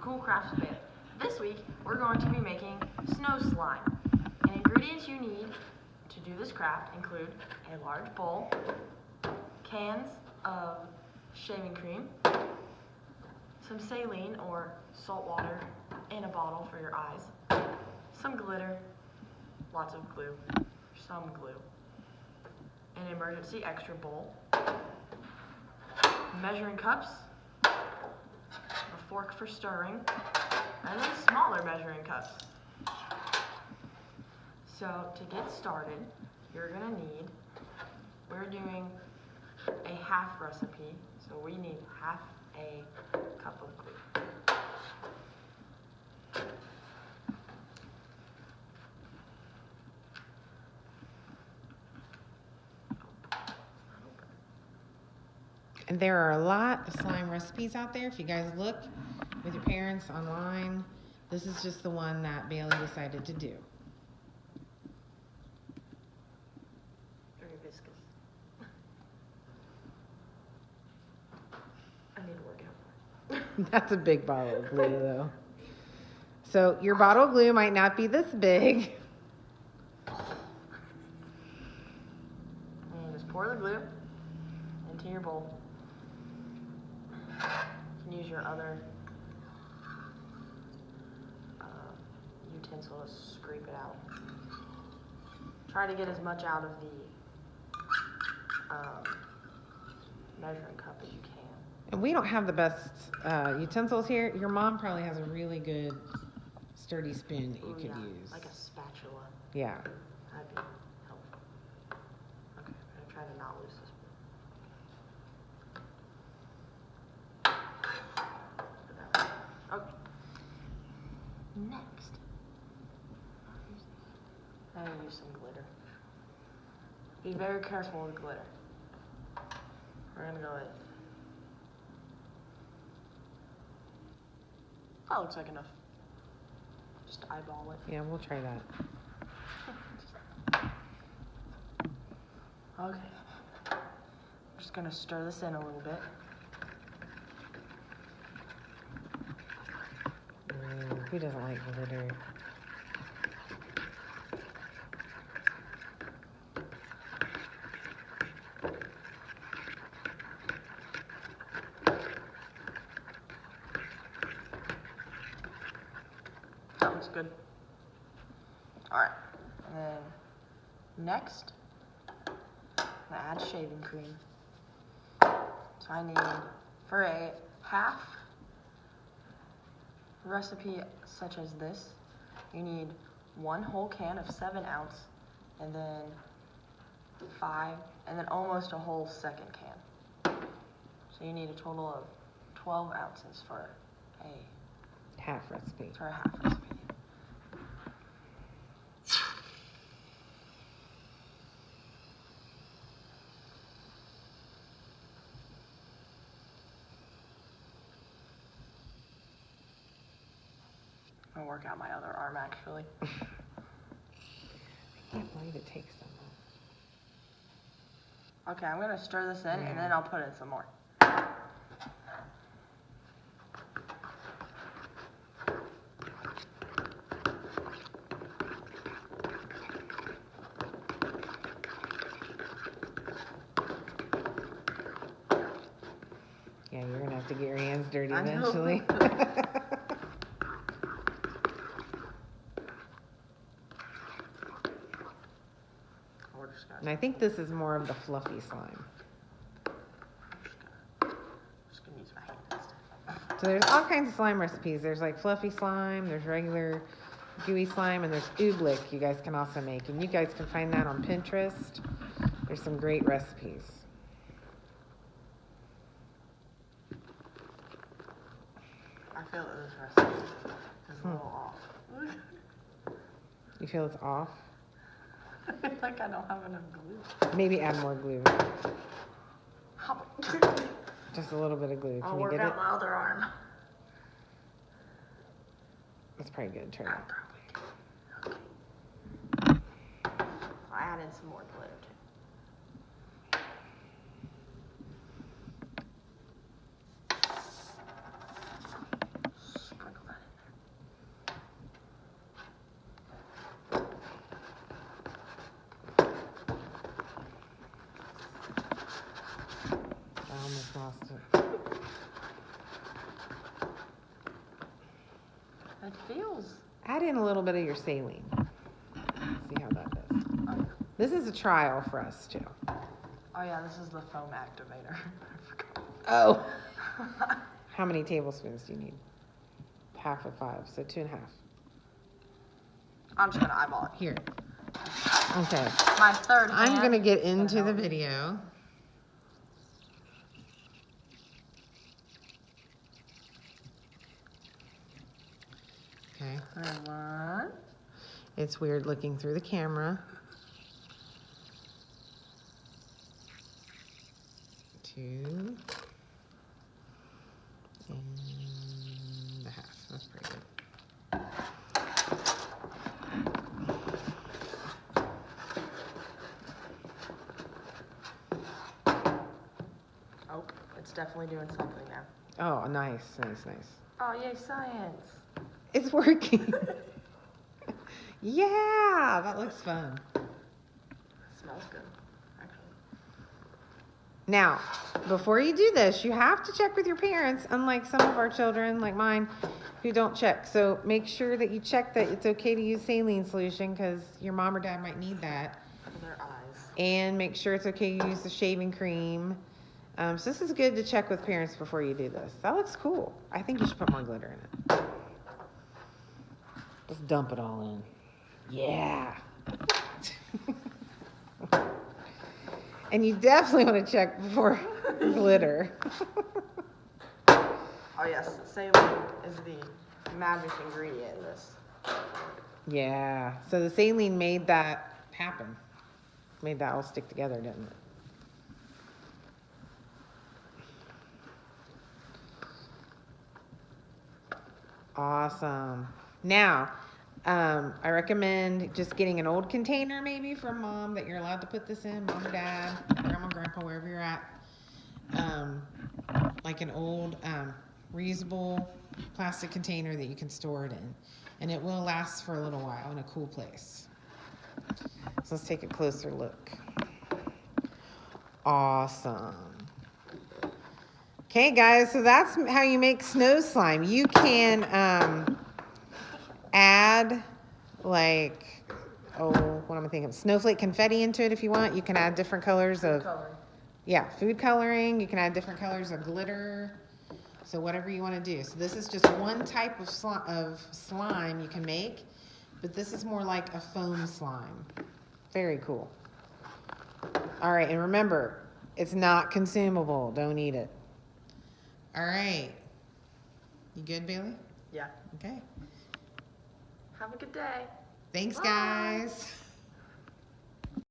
cool craft spin. This week, we're going to be making snow slime. And ingredients you need to do this craft include a large bowl, cans of shaving cream, some saline or salt water in a bottle for your eyes, some glitter, lots of glue, some glue, an emergency extra bowl, measuring cups, a fork for stirring, and then smaller measuring cups. So to get started, you're gonna need, we're doing a half recipe, so we need half a cup of glue. And there are a lot of slime recipes out there. If you guys look with your parents online, this is just the one that Bailey decided to do. Very viscous. I need to work out. That's a big bottle of glue, though. So your bottle of glue might not be this big. And just pour the glue into your bowl. You can use your other utensil to scrape it out. Try to get as much out of the measuring cup as you can. And we don't have the best utensils here. Your mom probably has a really good sturdy spoon that you could use. Like a spatula. Yeah. That'd be helpful. Okay, I'm gonna try to not lose this. Okay. Next, I'm gonna use some glitter. Be very careful with glitter. We're gonna go with. That looks like enough. Just eyeball it. Yeah, we'll try that. Okay. I'm just gonna stir this in a little bit. Who doesn't like glitter? That looks good. Alright, and then next, I'm gonna add shaving cream. So I need, for a half recipe such as this, you need 1 whole can of 7 ounce, and then 5, and then almost a whole second can. So you need a total of 12 ounces for a Half recipe. half recipe. I'm gonna work out my other arm actually. I can't believe it takes so much. Okay, I'm gonna stir this in and then I'll put in some more. Yeah, you're gonna have to get your hands dirty I know. eventually. And I think this is more of the fluffy slime. Just gonna use my hand instead. So there's all kinds of slime recipes. There's like fluffy slime, there's regular gooey slime, and there's oobleck you guys can also make. And you guys can find that on Pinterest. There's some great recipes. I feel that this recipe is a little off. You feel it's off? I feel like I don't have enough glue. Maybe add more glue. Hop. Just a little bit of glue. I'll Can you work get out it? my other arm. That's probably good. Turn it. Okay. I'll add in some more glitter too. Sprinkle lost it. It feels. Add in a little bit of your saline. See how that does. Oh, This is a trial for us too. oh yeah, this is the foam activator. I forgot. Oh. How many tablespoons do you need? Half of 5, so 2.5. I'm just gonna eyeball it. Here. Okay. My third hand. I'm gonna get into the video. Okay. And 1. It's weird looking through the camera. 2. And a half. That's pretty good. Oh, it's definitely doing something now. Oh, nice. Oh, yay, science. It's working. Yeah, that looks fun. Smells good, actually. Now, before you do this, you have to check with your parents, unlike some of our children, like mine, who don't check. So make sure that you check that it's okay to use saline solution because your mom or dad might need that. For their eyes. And make sure it's okay to use the shaving cream. So this is good to check with parents before you do this. That looks cool. I think you should put more glitter in it. Just dump it all in. Yeah. And you definitely want to check before glitter. Oh yes, saline is the magic ingredient in this. Yeah. So the saline made that happen. Made that all stick together, didn't it? Awesome. Now, I recommend just getting an old container maybe from mom that you're allowed to put this in, mom or dad, grandma, grandpa, wherever you're at. Like an old reusable plastic container that you can store it in. And it will last for a little while in a cool place. So let's take a closer look. Awesome. Okay, guys, so that's how you make snow slime. You can add like, what am I thinking? Snowflake confetti into it if you want. You can add different colors of, food coloring. You can add different colors of glitter. So whatever you want to do. So this is just one type of slime you can make, but this is more like a foam slime. Very cool. All right, and remember, it's not consumable. Don't eat it. All right. You good, Bailey? Yeah. Okay. Have a good day. Thanks, Bye. guys.